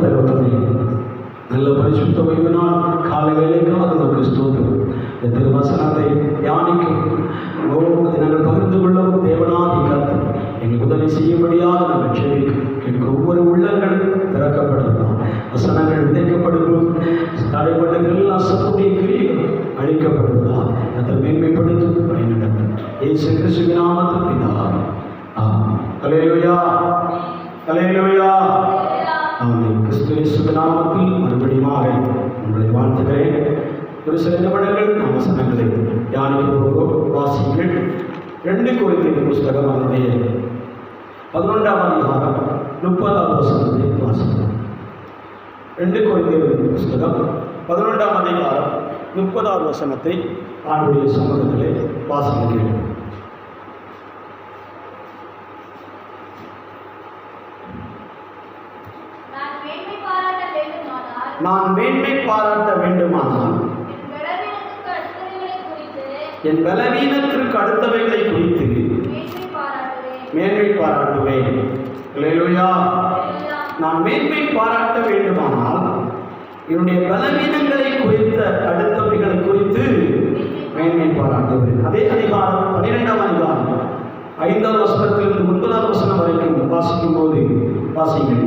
தகவலே, நல்ல பரிசுத்த ஓய்வு நாள் காலை வேலைக்காக நமக்கு ஸ்தோத்திரம். இந்த திருவசனத்தை தியானிக்கும் நாங்கள் பகிர்ந்து கொள்ளவும் தேவனாகி கர்த்தர் எங்களுக்கு உதவி செய்யும்படியாக நாங்கள் செபிக்கும். எங்களுக்கு ஒவ்வொரு உள்ளங்களும் திறக்கப்படுகிறோம். வசனங்கள் விதைக்கப்படுவோம். தடைப்பட்டதெல்லாம் சத்துடைய கிரியைகள் அழிக்கப்படுவதா அதை மேன்மைப்படுத்தும் வழி நடக்கும். இயேசு கிறிஸ்துவின் நாமத்தில் பிதாவே. அல்லேலூயா, அல்லேலூயா. ஆமென். கிறிஸ்து இயேசுவின் நாமத்தில் மறுபடியும் உங்களை வாழ்த்துகிறேன். ஒரு சில நிமிடங்கள் நாம் வசனங்களை தியானிக்க போகிறோம். வாசிங்கள் 2 கொரிந்தியர் புஸ்தகம் 11ஆம் அதிகாரம் 30ஆம் வசனத்தை வாசிக்கிறோம். 2 கொரிந்தியர் புஸ்தகம் 11ஆம் அதிகாரம் 30ஆம் வசனத்தை ஆண்டுடைய சமூகத்திலே வாசிக்கிறேன். நான் மேன்மை பாராட்ட வேண்டுமானால் என் பலவீனத்திற்கு அடுத்தவைகளை குறித்து மேன்மை பாராட்டுவேன். அல்லேலூயா. நான் மேன்மை பாராட்ட வேண்டுமானால் என்னுடைய பலவீனங்களை குறித்த அடுத்தவைகளை குறித்து மேன்மை பாராட்டுவேன். அதே அதிகாரம் 12ஆம் அதிகாரம் 5ஆம் வசனத்திலிருந்து 9ஆம் வசனம் வரைக்கும் வாசிக்கும் போது வாசிங்கள்.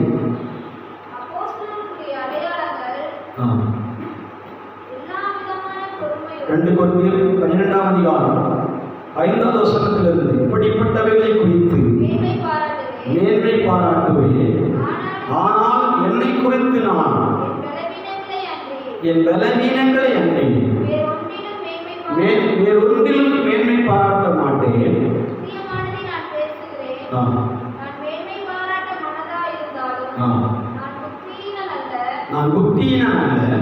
2 கொரிந்தியர் 12ஆம் அதிகாரம் 5ஆம் வசனத்திலிருந்து இப்படிப்பட்டவைகளை குறித்து மேன்மை பாராட்டுவேன். ஆனால் என்னை குறித்து நான் என் பலவீனங்களை அன்றி வேறொன்றிலும் மேன்மை பாராட்ட மாட்டேன். நான் புத்தியீனன் அல்ல.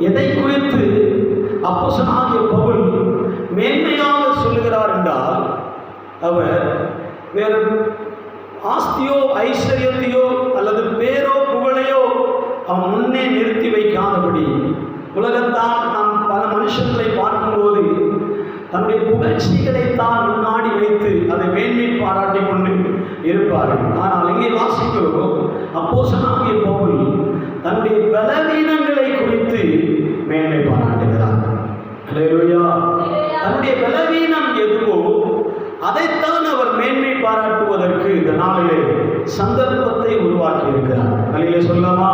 எதை குறித்து அப்போஸ்தலனாகிய பவுல் மேன்மையாக சொல்லுகிறார் என்றால், அவர் வேறு ஆஸ்தியோ ஐஸ்வர்யத்தையோ அல்லது பேரோ புகழையோ அவன் முன்னே நிறுத்தி வைக்காதபடி, உலகத்தால் நாம் பல மனுஷர்களை பார்க்கும்போது தன்னுடைய புகழ்ச்சிகளைத்தான் முன்னாடி வைத்து அதை மேன்மை பாராட்டி கொண்டு இருப்பார்கள். ஆனால் இங்கே வாசிக்கிறோம், அப்போஸ்தலனாகிய பவுல் தன்னுடைய பலவீனங்களை குறித்து மேன்மை பாராட்டுகிறார். அல்லேலூயா. தன்னுடைய பலவீனம் எதுவோ அதைத்தான் அவர் மேன்மை பாராட்டுவதற்கு இந்த நாளிலே சந்தர்ப்பத்தை உருவாக்கி இருக்கிறார். அல்லேலூயா சொல்லலாமா?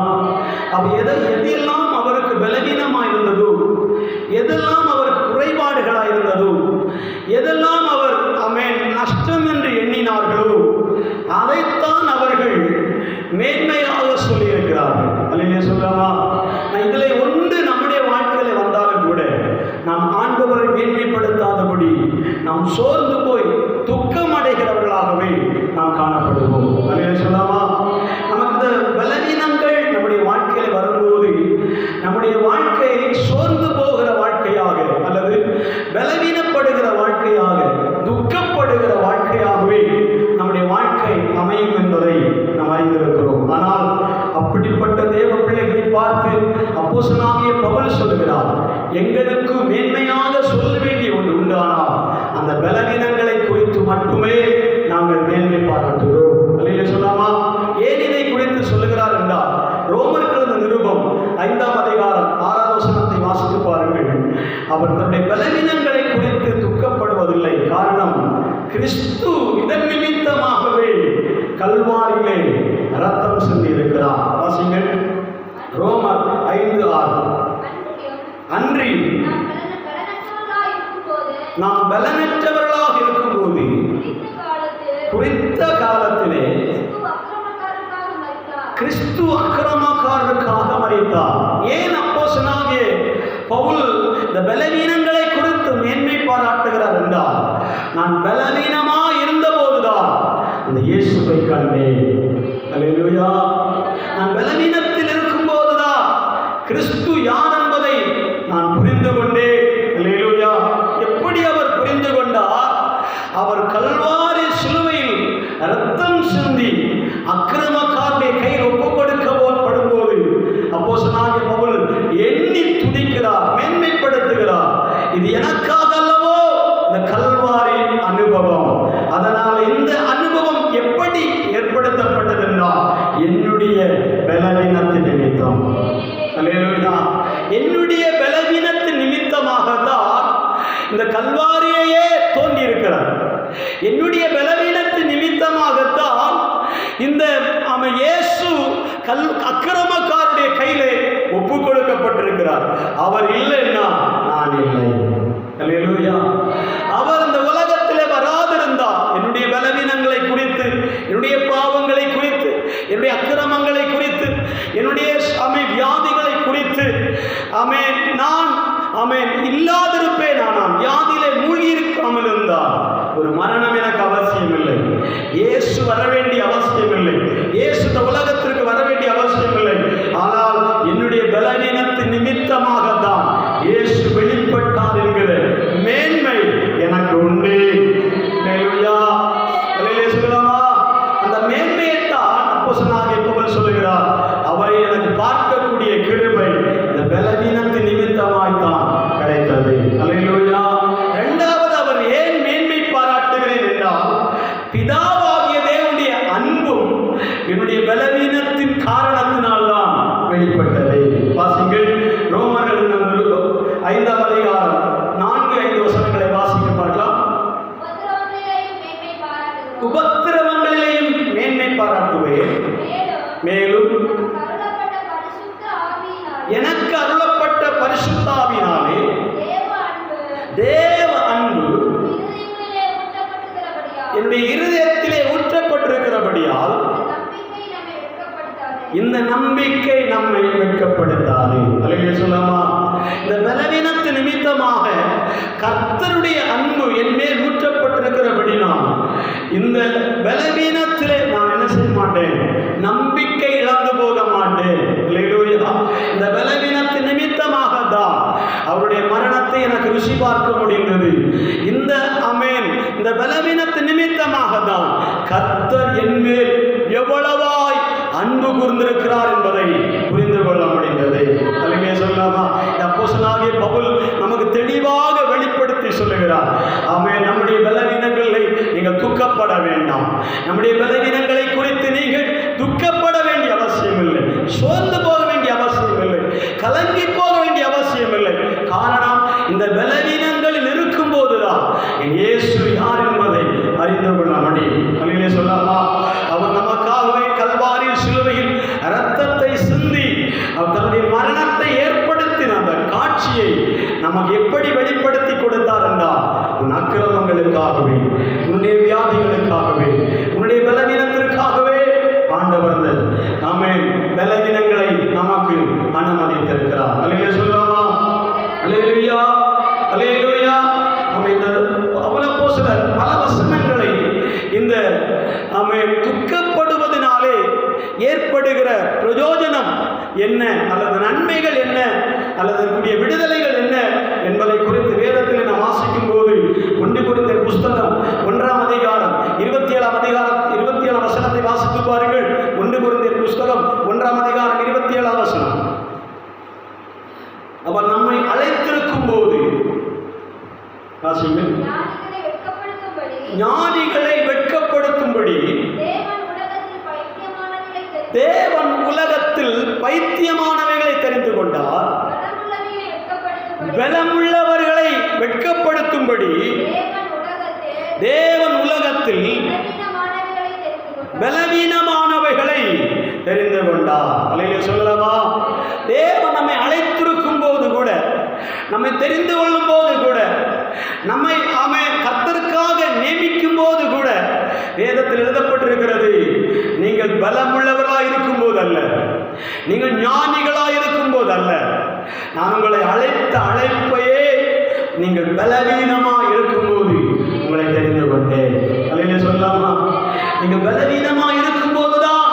அவர் எதெல்லாம் அவருக்கு பலவீனமாக இருந்ததோ, எதெல்லாம் அவருக்கு குறைபாடுகளாக இருந்ததோ, எதெல்லாம் அவர் நஷ்டம் என்று எண்ணினார்களோ அதைத்தான் அவர்கள் மேன்மையாக சொல்லியிருக்கிறார்கள். அல்லேலூயா சொல்லலாமா? இதில் ஒன்று நம்முடைய வாழ்க்கையில் வந்தாலும் கூட நாம் ஆண்டவரை மேன்மைப்படுத்தாதபடி நாம் சோர்ந்து போய் துக்கம் அடைகிறவர்களாகவே நாம் காணப்படுவோம். அல்லேலூயா சொல்லலாமா? நமக்கு இந்த பலவீனங்கள் நம்முடைய வாழ்க்கையில் வரும்போது நம்முடைய வாழ்க்கை சோர்ந்து போகிற வாழ்க்கையாக அல்லது பலவீனப்படுகிற வாழ்க்கையாக, துக்கப்படுகிற வாழ்க்கையாகவே நம்முடைய வாழ்க்கை அமையும் என்பதை நாம் அறிந்திருக்கிறோம். ஆனால் அப்படிப்பட்ட தேவ பிள்ளைகளை பார்த்து அப்போஸ்தலனாகிய பவுல் சொல்லுகிறார், எங்களுக்கு மேன்மையாக சொல்ல வேண்டிய ஒன்று உண்டானால் அந்த பலவீனங்களை குறித்து மட்டுமே நாங்கள் மேன்மை பாராட்டுகிறோம். அல்லேலூயா சொல்லாமா? ஏன் இதை குறித்து சொல்லுகிறார் என்றால், ரோமருக்கு எழுதின நிருபம் 5ஆம் அதிகாரம் 6ஆம் வசனத்தை வாசித்து பாருங்கள். அவர் தன்னுடைய பலவீனங்களை குறித்து துக்கப்படுவதில்லை. காரணம், கிறிஸ்து இதன் நிமித்தமாகவே கல்வாரியிலே ரத்தம் சிந்தி இருக்கிறார். வாசிங்கள். ரோமர் 5:6. அன்றி நாம் பலனற்றவர்களாக இருக்கும்போது குறித்த காலத்திலே கிறிஸ்து அக்கிரமக்காரருக்காக மரித்தார். ஏன் அப்போஸ்தலனாகிய பவுல் இந்த பலவீனங்களை குறித்து மேன்மை பாராட்டுகிறார் என்றால், நான் பலவீனமாக இருந்த போதுதான் அந்த இயேசுவை கண்டேன். அல்லேலூயா. நான் பலவீனத்தில் இருக்கும் போதுதான் கிறிஸ்து யார் என்பதை நான் புரிந்து கொண்டேன். அல்லேலூயா. எப்படி அவர் புரிந்து கொண்டார்? அவர் கல்வாரி சிலுவையில் ரத்தம் சிந்தி அக்கிரமக்காரருடைய கையில் ஒப்புக் கொடுக்கப்படும்போது அப்போஸ்தலனாகிய பவுல் எண்ணி துதிக்கிறார், மேன்மைப்படுத்துகிறார். இது எனக்காக அல்லவோ இந்த கல்வாரி அனுபவம். அதனால் இந்த அனுபவம் எப்படி ஏற்படுத்தப்பட்டதுன்னா என்னுடைய பலவீனத்தின் நிமித்தம். அல்லேலூயா. என்னுடைய பலவீனத்தின் நிமித்தமாகத்தான் இந்த கல்வாரியையே தோன்றி இருக்கிறார். என்னுடைய பலவீனத்தின் நிமித்தமாகத்தான் இந்த இயேசு அக்கிரமக்காரருடைய கையிலே ஒப்பு கொடுக்கப்பட்டிருக்கிறார். அவர் இல்லைன்னா நான் இல்லை. அல்லேலூயா. அவர் இந்த உலகத்திலே வராதிருந்தார் என்னுடைய பலவீனங்களை குறித்து, என்னுடைய பாவங்களை குறித்து, என்னுடைய அக்கிரமங்களை குறித்து, என்னுடைய வியாதிகளை குறித்து நான் இல்லாதிருப்பேன். ஆனால் வியாதியிலே மூழ்கி இருக்காமல் இருந்தால் ஒரு மரணம் எனக்கு அவசியம் இல்லை. இயேசு வர வேண்டிய அவசியம் இல்லை. இயேசு இந்த உலகத்திற்கு வர வேண்டிய அவசியம் இல்லை. ஆனால் என்னுடைய பலவீனத்தின் நிமித்தமாக தான் இயேசு வெளிப்பட்டார் என்கிற மேன்மை எனக்கு உண்டு. அந்த மேன்மையைத்தான் அப்போஸ்தலனாகிய பவுல் சொல்லுகிறார். அவரை எனக்கு பார்க்கக்கூடிய கிருபை இந்த பலவீனத்தின் நிமித்தமாய்த்தான் கிடைத்தது. அல்லேலூயா. இரண்டாவது, அவர் ஏன் மேன்மை பாராட்டுகிறேன் என்றால் பிதாவாகிய தேவனுடைய அன்பும் என்னுடைய பலவீனத்தின் காரணத்தினால்தான் வெளிப்பட்டது. வாசிங்கள் ரோமர்கள் 5ஆம் அதிகாரம் 4-5 வசனங்களை வாசிக்க பார்க்கலாம். உபத்திரவங்களிலேயும் மேன்மை பாராட்டுவேன், மேலும் எனக்கு அருளப்பட்ட பரிசுத்த ஆவியினாலே தேவ அன்பு என்னுடைய இருதயத்திலே ஊற்றப்பட்டிருக்கிறபடியால் இந்த நம்பிக்கை நம்மை வெட்கப்படுத்தாது. அல்லேலூயா சொல்லலாமா? இந்த பலவீனத்தின் நிமித்தமாக கர்த்தருடைய அன்பு என் மேல் ஊற்றப்பட்டிருக்கிறபடினால் இந்த பலவீனத்திலே நான் என்ன செய்ய மாட்டேன்? நம்பிக்கை இழந்து போக மாட்டேன். அல்லேலூயா. இந்த பலவீனத்தின் நிமித்தமாக தான் அவருடைய மரணத்தை எனக்கு ருசி பார்க்க முடிந்தது. இந்த இந்த பலவீனத்தின் நிமித்தமாக தான் கர்த்தர் என் மேல் எவ்வளவாய் அன்பு கூர்ந்திருக்கிறார் என்பதை புரிந்து கொள்ள முடிந்தது. அல்லேலூயா சொல்லலாமா? அப்போஸ்தலனாகிய பவுல் நமக்கு தெளிவாக வெளிப்படுத்தி சொல்லுகிறார். நம்முடைய பலவீனங்களை நீங்கள் துக்கப்பட வேண்டாம். நம்முடைய பலவீனங்களை குறித்து நீங்கள் துக்கப்பட வேண்டிய அவசியம் இல்லை, சோர்ந்து போக வேண்டிய அவசியம் இல்லை, கலங்கி போக வேண்டிய அவசியம் இல்லை. காரணம், இந்த பலவீனங்களில் இருக்கும் போதுதான் என் இயேசு யார் என்பதை அறிந்து கொள்ள முடியும். அல்லேலூயா சொல்லலாமா? அவர் நமக்காகவே கல்வாரியில் சிலுவையில் இரத்தத்தை சிந்தி அவர் தன்னுடைய மரணத்தை ஏற்படுத்தின அந்த காட்சியை நமக்கு எப்படி வெளிப்படுத்தி கொடுத்தார் என்றால், உன் அக்கிரமங்களுக்காகவே, உன்னுடைய வியாதிகளுக்காகவே, உன்னுடைய பலவீனத்திற்காகவே ஆண்டவர் பலவீனங்களை நமக்கு அனுமதித்திருக்கிறார். அல்லேலூயா சொல்லலாமா? அல்லேலூயா. அல்லேலூயா. அப்போஸ்தலர் பல வசனங்களை இந்த துக்கப்படுவதனாலே ஏற்படுகிற பிரயோஜனம் என்ன, அல்லது நன்மைகள் என்ன, அல்லது அதற்குரிய விடுதலைகள் என்ன என்பதை குறித்து வேதத்தில் நாம் வாசிக்கும் போது 1 கொரிந்தியர் புஸ்தகம் 1ஆம் அதிகாரம் 27ஆம் வசனத்தை வாசித்து பாருங்கள். 1 கொரிந்தியர் புஸ்தகம் 1ஆம் அதிகாரம் 27ஆம் வசனம். அவர் நம்மை அழைத்திருக்கும் போது ஞானிகளை வெட்கப்படுத்தும்படி தேவன் உலகத்தில் பைத்தியமானவைகளை தெரிந்து கொண்டார். பலமுள்ளவர்களை வெட்கப்படுத்தும்படி தேவன் உலகத்தில் பலவீனமானவைகளை தெரிந்து கொண்டார். அல்லேலூயா சொல்லலாமா? தேவன் நம்மை அழைத்திருக்கும் போது கூட, நம்மை தெரிந்து கொள்ளும் போது கூட, நம்மை கர்த்தருக்காக நியமிக்கும் போது கூட வேதத்தில் எழுதப்பட்டிருக்கிறது, நீங்கள் பலமுள்ளவர்களாக இருக்கும் போது அல்ல, நீங்கள் ஞானிகளாக இருக்கும் போது அல்ல, நான் உங்களை அழைத்த அழைப்பையே நீங்கள் பலவீனமாக இருக்கும்போது உங்களை தெரிந்து கொண்டேன். அல்லேலூயா சொல்லலாமா? நீங்கள் பலவீனமாக இருக்கும் போதுதான்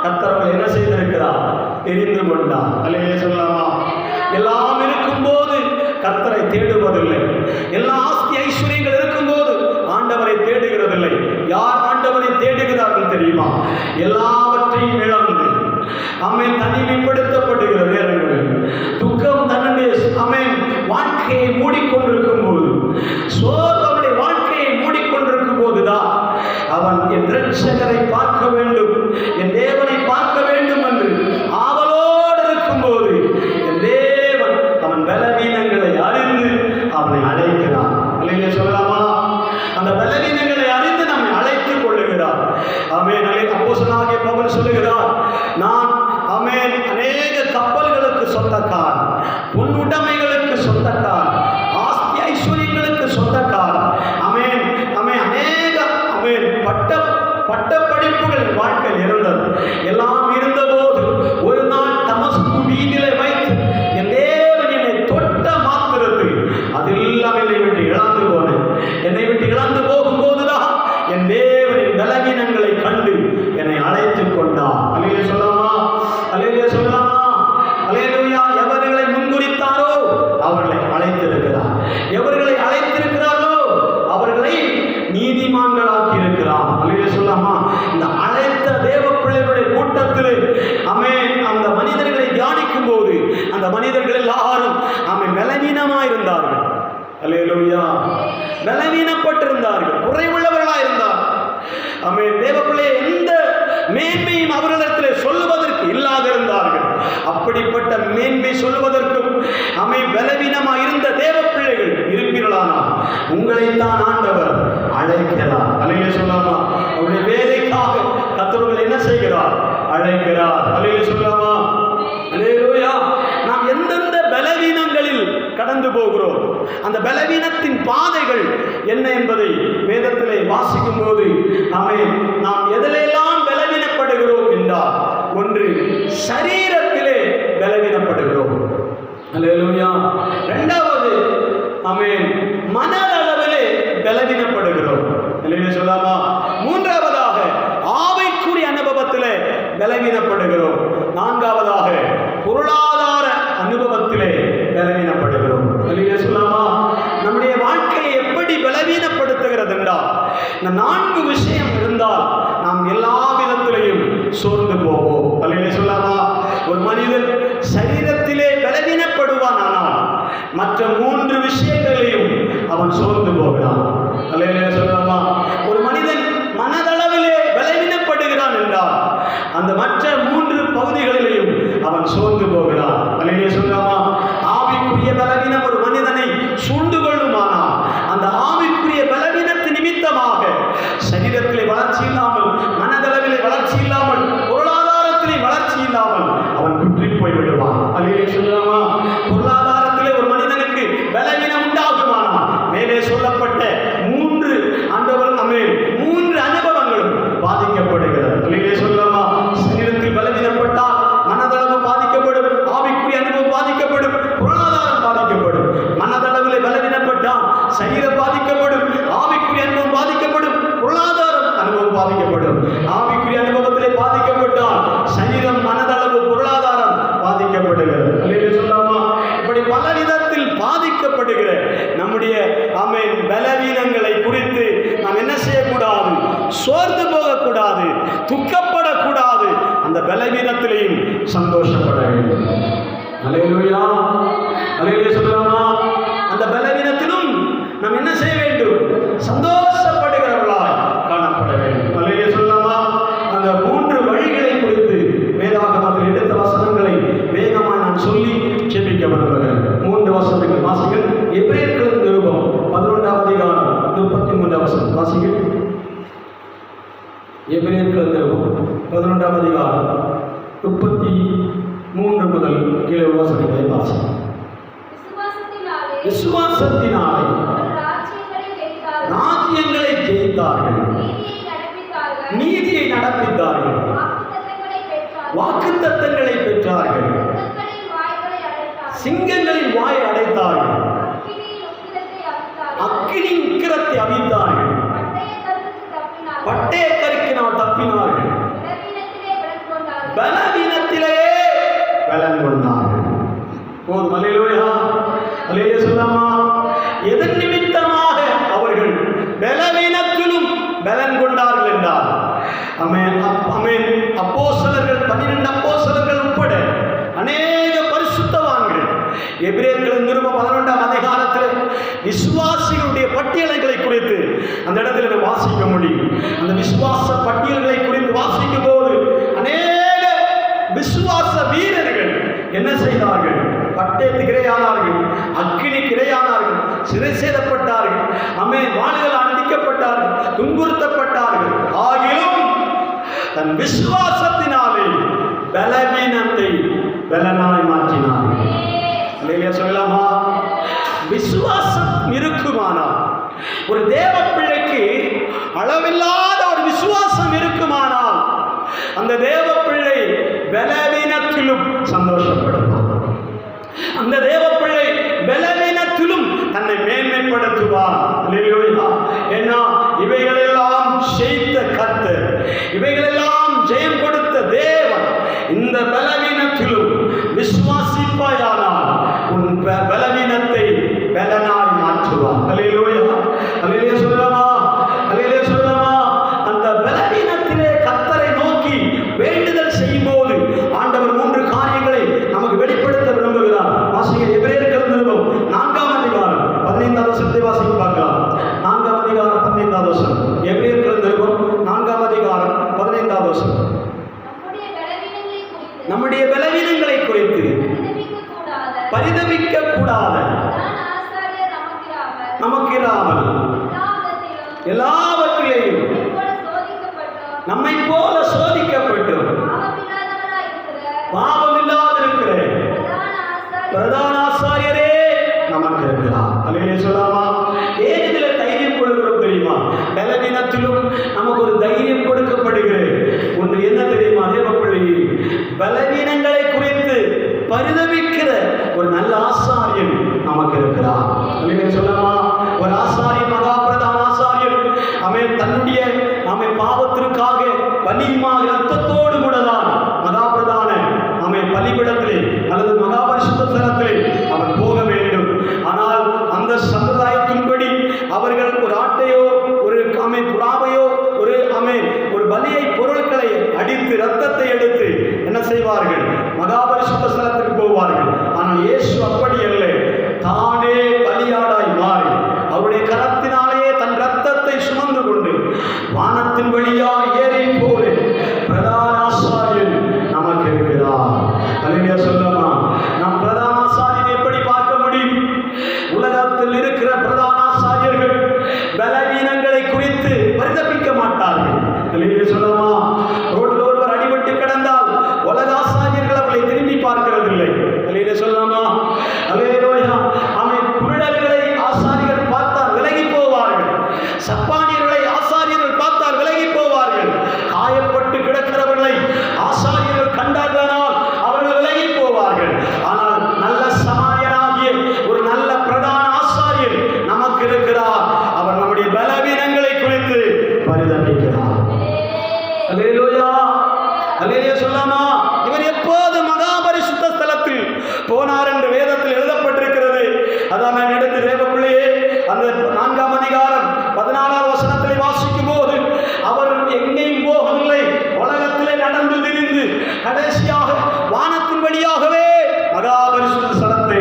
கர்த்தர் உங்களை என்ன செய்திருக்கிறார்? தெரிந்து கொண்டார். அல்லேலூயா சொல்லலாமா? எல்லாம் இருக்கும்போது கர்த்தரை தேடுவதில்லை. எல்லா ஆஸ்தி ஐஸ்வர்யங்கள் இருக்கும்போது ஆண்டவரை தேடுகிறதில்லை. யார் ஆண்டவரை தேடுகிறார்கள் தெரியுமா? எல்லாவற்றையும் இழந்து தனிமைப்படுத்தப்படுகிற நேரங்களில், பொன்னுடைமைகளுக்கு சொந்தக்காரர், ஆஸ்தி ஐஸ்வர்யங்களுக்கு சொந்தக்காரர். ஆமென் ஆமென். அநேக ஆமென் பட்ட படிப்புகள் வாழ்க்கையில் இருந்தது. எல்லாம் இருந்தபோது ஒரு நாள் தமஸ்கு வீதியிலே வைத்து என் தேவன் என்னை தொட்ட மாத்திரத்தில் அதெல்லாம் என்னை விட்டு இழந்து போனேன். என்னை விட்டு இழந்து போகும்போதுதான் என் தேவனின் பலவீனங்களை கண்டு என்னை அழைத்துக் கொண்டார். அல்லேலூயா சொல்லலாமா? அல்லேலூயா சொல்லலாமா? அல்லேலூயா. எவர்களை முன்குறித்தாரோ அவர்களை அழைத்திருக்கிறார். எவர்களை அழைத்திருக்கிறாரோ அவர்களை நீதிமான்களாக்கி இருக்கிறார். அல்லேலூயா சொல்லலாமா? இந்த அழைத்த தேவ பிள்ளைகளுடைய கூட்டத்தில் ஆமென் அந்த மனிதர்களை தியானிக்கும் போது அந்த மனிதர்கள் எல்லாரும் ஆமென் பலவீனமாய் இருந்தார்கள். அல்லேலூயா. பலவீனப்பட்டிருந்தார்கள், குறைவுள்ளவர்களாக இருந்தார்கள். ஆமென். தேவ பிள்ளை எந்த மேன்மையும் அவர்களிடத்தில் சொல்லுவதற்கு இல்லாதிருந்தார்கள். அப்படிப்பட்ட மேன்மை சொல்லுவதற்கும் ஆமென் பலவீனமாக இருந்த தேவ பிள்ளைகள் இருப்பீர்களானால் உங்களைத்தான் ஆண்டவர் அழைக்கிறார். அல்லேலூயா சொல்லாமா? அவருடைய வேலைக்காக கர்த்தர் என்ன செய்கிறார்? அழைக்கிறார். அல்லேலூயா சொல்லாமா? அல்லேலூயா. நாம் எந்தெந்த பலவீனங்களில் கடந்து போகிறோம், அந்த பலவீனத்தின் பாதைகள் என்ன என்பதை வேதத்திலே வாசிக்கும் போது நாம் எதிலெல்லாம் பலவீனப்படுகிறோம் என்றால், ஒன்று சரீரத்திலே பலவீனப்படுகிறோம். அல்லேலூயா. இரண்டாவது ஆமென் மனதளவிலே பலவீனப்படுகிறோம். அல்லேலூயா சொல்லாமா? மூன்றாவதாக ஆவிக்குரிய அனுபவத்திலே பலவீனப்படுகிறோம். நான்காவதாக பொருளாதார அனுபவத்திலே பலவீனப்படுகிறோம். அல்லேலூயா சொல்லாமா? நம்முடைய வாழ்க்கையை எப்படி பலவீனப்படுத்துகிறது என்றால், இந்த 4 விஷயம் இருந்தால் நாம் எல்லா விதத்திலையும் சோர்ந்து போவோம். அல்லேலூயா சொல்லாமா? ஒரு மனிதன் சரீரத்திலே பலவீனப்படுவானால் மற்ற 3 விஷயங்களையும் அவன் சோர்ந்து போகிறான். அல்லேலூயா சொல்லாமா? ஒரு மனிதன் மனதளவிலே பலவீனப்படுகிறான் என்றால் அந்த மற்ற 3 பகுதிகளிலையும் அவன் சோர்ந்து போகிறான். அல்லேலூயா சொல்லாமா? ஆவிக்குரிய பலவீனம் ஒரு மனிதனை சூழ்ந்து கொள்ளுமானால் அந்த ஆவிக்குரிய பலவீனத்து நிமித்தமாக சரீரத்திலே வளர்ச்சி இல்லாமல், மனதளவிலே வளர்ச்சி இல்லாமல், பொருளாதாரத்திலே வளர்ச்சி இல்லாமல் அவன் குற்றி போய் விடுவான். அல்லேலூயா சொல்லாமா? பொருளாதாரத்திலே ஒரு மனிதனுக்கு பலவீனம் உண்டாகுமானால் மேலே சொல்லப்பட்ட 3 ஆண்டவர் ஆமென் 3 அனுபவங்களும் பாதிக்கப்படுகிறது. அல்லேலூயா சொல்லாமா? சரீரத்தில் பலவீனப்பட்டால் மனதளவு பாதிக்கப்படும், ஆவிக்குரிய அனுபவம் பாதிக்கப்படும், பொருளாதாரம் பாதிக்கப்படும். மனதளவிலே பலவீனப்பட்டால் சரீரம் பாதிக்கப்படும், ஆவிக்குரிய அனுபவம் பாதிக்கப்படும், பொருளாதாரம் அனுபவம் பாதிக்கப்படும். ஆவிக்குரிய அனுபவத்திலே பாதிக்கப்பட்டால் சரீரம், மனதளவு, பொருளாதாரம் பாதிக்கப்படுகிறது. அல்லேலூயா சொல்லாமா? இப்படி பல விதத்தில் பாதிக்கப்படுகிற நம்முடைய ஆமென் பலவீனங்களை குறித்து நாம் என்ன செய்யக்கூடாது? சோர்ந்து போகக்கூடாது, துக்கப்படக்கூடாது. அந்த பலவீனத்திலையும் சந்தோஷப்பட வேண்டும். அல்லேலூயா. அல்லேலூயா சொல்லாமா? அந்த பலவீனத்திலும் நாம் என்ன செய்ய வேண்டும்? சந்தோஷப்படுகிறவர்களாய் காணப்பட வேண்டும். அல்லேலூயா சொல்லாமா? அந்த 3 வழிகளை குறித்து வேதாகமத்தில் எடுத்த வசனங்களை வேகமாக நான் சொல்லி ஜெபிக்க விரும்புகிறேன். 3 வசனங்கள் வாசிகள். எபிரேயர்களின் நிருபம் 11ஆம் அதிகாரம் 33ஆம் வசனம் வாசிகள். எபிரேயர்களின் நிருபம் 11ஆம் அதிகாரம் 33 முதல் 7 வசனங்களை வாசிகள். விசுவாசத்தினாலே ராஜ்யங்களை ஜெயித்தார்கள், நீதியை நடப்பித்தார்கள், வாக்குத்தத்தங்களை பெற்றார்கள், சிங்கங்களின் வாயை அடைத்தார்கள், அக்கினியின் உக்கிரத்தை அவித்தார்கள், பட்டய கருக்கினால் தப்பினார்கள், பலவீனத்திலேயே பலன் கொண்டார்கள். போதும். அல்லேலூயா. அல்லேலூயா சொல்லாமா? எதன் நிமித்தமாக அவர்கள் பலவீனத்திலும் பலன் கொண்டார்கள் என்றால் ஆமென் ஆமென் அப்போஸ்தலர்கள் 12 அப்போஸ்தலர்கள் உட்பட அநேக பரிசுத்தவான்கள் எபிரேயர்களின் நிருபம் 11ஆம் அதிகாரத்தில் விசுவாசிகளுடைய பட்டியல்களை குறித்து அந்த இடத்துல வாசிக்க முடியும். அந்த விசுவாச பட்டியல்களை குறித்து வாசிக்கும் போது அநேக விசுவாச வீரர்கள் என்ன செய்தார்கள்? பட்டயத்துக்கு இரையானார்கள், அக்கினிக்கு இரையானார்கள், சிறை செய்யப்பட்டார்கள், வாள்கள் அடிக்கப்பட்டார்கள், துன்புறுத்தப்பட்டார்கள். ஆகிலும் தன் விசுவாசத்தினாலே பலவீனத்தை பலனாய் மாற்றினார்கள். அல்லேலூயா சொல்லலாமா? விசுவாசம் இருக்குமானால், ஒரு தேவ பிள்ளைக்கு அளவில்லாத ஒரு விசுவாசம் இருக்குமானால், அந்த தேவ பிள்ளை பலவீனத்திலும் சந்தோஷப்படுவார். அந்த தேவ பிள்ளை பலவீனத்திலும் தன்னை மேன்மைப்படுத்துவார். அல்லேலூயா. ஏன்னா இவைகளெல்லாம் செய்த கர்த்தர், இவைகளெல்லாம் ஜெயம் கொடுத்த தேவன் இந்த பலவீனத்திலும் விசுவாசிப்பாயானால் உன் பலவீனத்தை பலனாய் மாற்றுவார். அல்லேலூயா. அல்லேலூயா சொல்லலாமா? அல்லேலூயா சொல்லலாமா? அந்த பலவீனத்திலே கர்த்தரை நோக்கி வேண்டுதல் செய்யும் போது ஆண்டவர் 3 காரியங்களை நமக்கு வெளிப்படுத்த விரும்புகிறார். வாசிங்க, எபிரேயர் நிருபம் 4ஆம் அதிகாரம் 15ஆம் வசனத்தை வாசித்து பார்க்கலாம். 4ஆம் அதிகாரம் 15ஆம் வசனம். எபிரேயர் நிருபம் 4ஆம் அதிகாரம் 15ஆம் வசனம். நம்முடைய பலவீனங்களை குறித்து பரிதபிக்க கூடாத, நமக்கு இராமல் எல்லாவற்றிலேயும் நம்மை போல சோதிக்கப்பட்டோம் பாவமில்லாதிருக்கிற பிரதான ஆசாரியரே நமக்கு இருக்கிறார். அல்லேலூயா சொல்லலாமா? ஏன் இதில் தைரியம் கொடுக்கிறோம் தெரியுமா? பலவீனத்திலும் நமக்கு ஒரு தைரியம் கொடுக்கப்படுகிறது. ஒன்று என்ன தெரியுமா? தேவப்பிள்ளை பலவீனங்களை குறித்து பரிதபிக்கிற ஒரு நல்ல ஆசாரியன் நமக்கு இருக்கிறார். அல்லேலூயா சொல்லலாமா? ஒரு ஆசாரியன், மகா பிரதான ஆசாரியன், அவன் தன்னுடைய பாவத்திற்காக பலியுமாக இரத்தத்தோடு கூட தான் மகா பிரதான அவன் பலிபிடத்திலே அல்லது மகா பரிசுத்த ஸ்தலத்திலே அவன் போக வேண்டும். ஆனால் அந்த சம்பிரதாயத்தின்படி அவர்கள் ஒரு ஆட்டையோ ஒரு புறாவையோ ஒரு பலியை பொருட்களை அடித்து இரத்தத்தை எடுத்து என்ன செய்வார்கள்? மகா பரிசுத்த ஸ்தலத்துக்கு போவார்கள். ஆனால் இயேசு அப்படி அல்ல. தானே பலியாடாய் மாறி அவருடைய கரத்தினாலேயே தன் இரத்தத்தை சுமந்து கொண்டு வானத்தின் வழியாய் ஏறி போல பிரதான ஆசாரியன் நமக்கு இருக்கிறார். அல்லேலூயா சொல்லலாமா? நாம் பிரதான ஆசாரியனை எப்படி பார்க்க முடியும்? உலகத்தில் இருக்கிற பிரதான ஆசாரியர்கள் பலவீனங்களை குறித்து பரிதபிக்க மாட்டார்கள். அல்லேலூயா சொல்லலாமா? ரோட்டில் ஒருவர் அடிபட்டு கிடந்தால் உலக ஆசாரியர்கள் அவர்களை திரும்பி பார்க்கிறதில்லை. அல்லேலூயா சொல்லலாமா? அல்லேலூயா. குருடர்களை ஆசாரியர்கள் பார்த்தால் விலகி போவார்கள். சப்பானியர்களை ஆசாரியர்கள் பார்த்தால் விலகி போவார்கள். காயப்பட்டு கிடக்கிறவர்களை ஆசாரியர்கள் கண்டார்களானால் அவர்கள் விலகி போவார்கள். ஆனால் நல்ல சமாரியனாகிய ஒரு நல்ல பிரதான ஆசாரியர் நமக்கு இருக்கிறார். அவர் நம்முடைய பலவீனங்களை குறித்து பரிதபிக்கிறார். அல்லேலூயா. அல்லேலூயா சொல்லலாமா? இவர் எப்போது மகா பரிசுத்த ஸ்தலத்தில் போனார் என்று வேதத்தில் எழுதப்பட்டிருக்கிறது. அதான் நான் எடுத்து தேவப்பிள்ளையே அந்த 4ஆம் அதிகாரம் 14ஆம் வசனத்தை வாசிக்கும் போது அவர் எங்கேயும் போகவில்லை. உலகத்திலே நடந்து திரிந்து கடைசியாக வானத்தின் வழியாகவே மகா பரிசுத்த ஸ்தலத்தை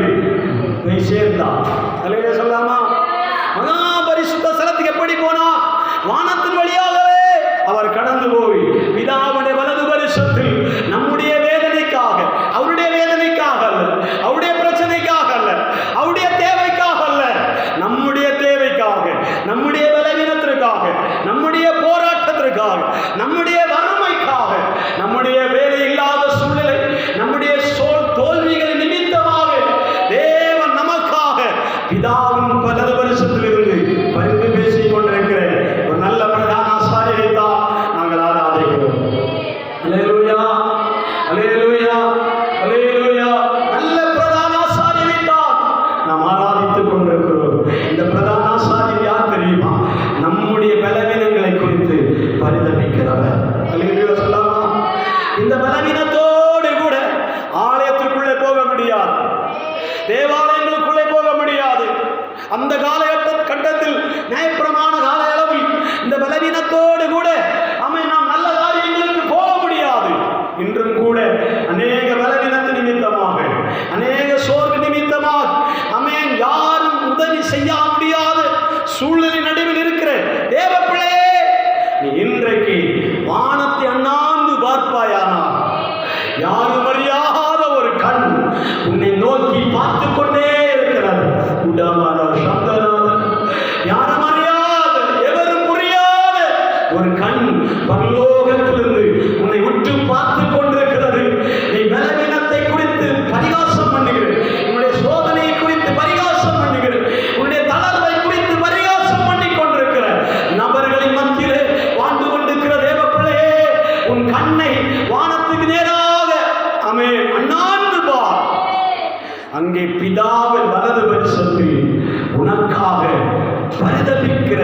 போய் சேர்ந்தார். அல்லேலூயா சொல்லலாமா? மகா பரிசுத்த ஸ்தலத்துக்கு எப்படி போனார்? வானத்தின் வழியாகவே அவர் கடந்து போய் பிதாவுடைய வலது பரிசத்தில் நம்முடைய வேதனைக்காக, அவருடைய வேதனைக்காக அல்ல, அவருடைய பிரச்சனைக்காக அல்ல, அவருடைய தேவைக்காக அல்ல, நம்முடைய தேவைக்காக, நம்முடைய பலவீனத்திற்காக, நம்முடைய போராட்டத்திற்காக, நம்முடைய வறுமைக்காக, நம்முடைய வேலை இல்லாத சூழ்நிலை, நம்முடைய தோல்விகள் நிமித்தமாக தேவன் நமக்காக பிதாவின் வலது பரிசத்திலிருந்து பரிந்து பேசிக் கொண்டிருக்கிற ஒரு நல்ல பிரதான ஆசாரியரை தான் நாங்கள் ஆராதிக்கிறோம். அல்லேலூயா. அல்லேலூயா. அல்லேலூயா. நல்ல பிரதான ஆசாரியரை தான் நாம் ஆராதித்துக் கொண்டிருக்கிறோம். இந்த பிரதான ஆசாரியர் யார் தெரியுமா? நம்முடைய பலவீனங்களை குறித்து பரிதபிக்கிறவர். அல்லேலூயா சொல்லலாமா? இந்த பலவீனத்தோடு கூட ஆலயத்திற்குள்ளே போக முடியாது, தேவாலயங்களுக்குள்ளே போக முடியாது. அந்த காலகட்டத்தில் நியாயப்பிரமாண கால அளவில் இந்த பலவீனத்தோடு கூட நாம் நல்ல காரியங்களுக்கு போக முடியாது. இன்றும் கூட அநேக பலவீனத்து நிமித்தமாக, அநேக சோர்வு நிமித்தமாக யாரும் உதவி செய்ய முடியாத சூழ்நிலை நடுவில் இருக்கிற தேவ பிள்ளையே, நீ இன்றைக்கு வானத்தை அண்ணாந்து பார்ப்பாயானால் யாரும் அறியாத ஒரு கண் உன்னை நோக்கி பார்த்து கொண்டே இருக்கிறது. யாரும் அறியாத, எவரும் புரியாத ஒரு கண் நாள் வலது பரிசத்தில் உனக்காக பரிதபிக்கிற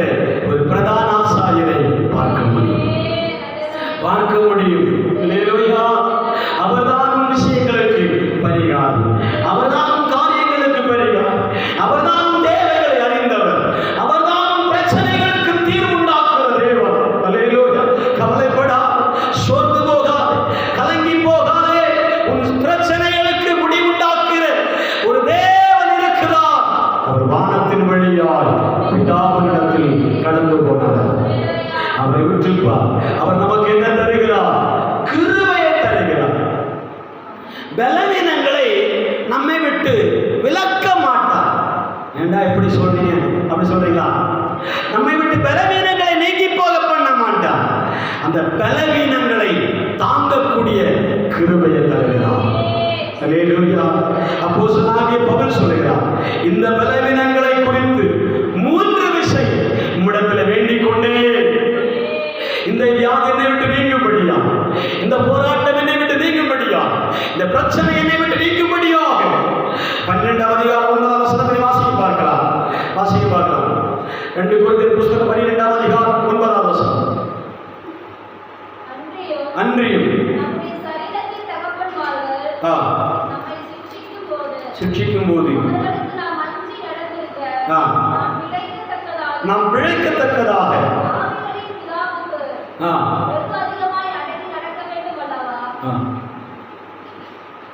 ஒரு பிரதான ஆசாரியரை பார்க்க முடியும். அல்லேலூயா. அவர்தான் விஷயங்களுக்கு பரிகாரம், அவர்தான் காரியங்களுக்கு பரிகாரம், அவர்தான் தேவைகளை அறிந்தவர், அவர்தான் பிரச்சனைகளுக்கு தீர்வு உண்டாக்குற தேவன். அல்லேலூயா. கவலைப்படாத, சோர்ந்து போகாதே, கலங்கி போகாதே. உன் பிரச்சனைகளுக்கு முடிவுண்டாக்குற ஒரு தேவன் இருக்கிறார். அவர் வானத்தின் வழியாய் பிதாவினிடத்தில் கடந்து போனார். அவரை விட்டுப்பார். அவர் நமக்கு என்ன தருகிறார்? கிருபையை தருகிறார். பலவீனங்களை நம்மை விட்டு விலக்க மாட்டார். ஏண்டா இப்படி சொல்றீங்க? அப்படி சொல்றீங்களா? நம்மை விட்டு பலவீனங்களை நீக்கி போக பண்ண மாட்டார். அந்த பலவீனங்களை தாங்கக்கூடிய கிருபையை தருகிறார். அல்லேலூயா. அப்போஸ்தலனாகிய பவுல் சொல்கிறார், இந்த பலவீனங்களை குறித்து 3 விஷயம் உம்மிடத்தில் வேண்டிக் கொண்டே. இந்த வியாதி என்னை விட்டு நீங்கும்படியா, இந்த போராட்டம் என்னை விட்டு நீங்கும்படியா, இந்த பிரச்சனை என்னை விட்டு நீங்கும்படியாக. 12ஆம் அதிகாரம் 9ஆம் வசனத்தை வாசிக்க பார்க்கலாம். 2 கொரிந்தியர் புத்தகம் 12ஆம் அதிகாரம் 9ஆம் வசனம். அன்றியும் சிக்ஷிக்கும் போது நாம் பிழைக்கத்தக்கதாக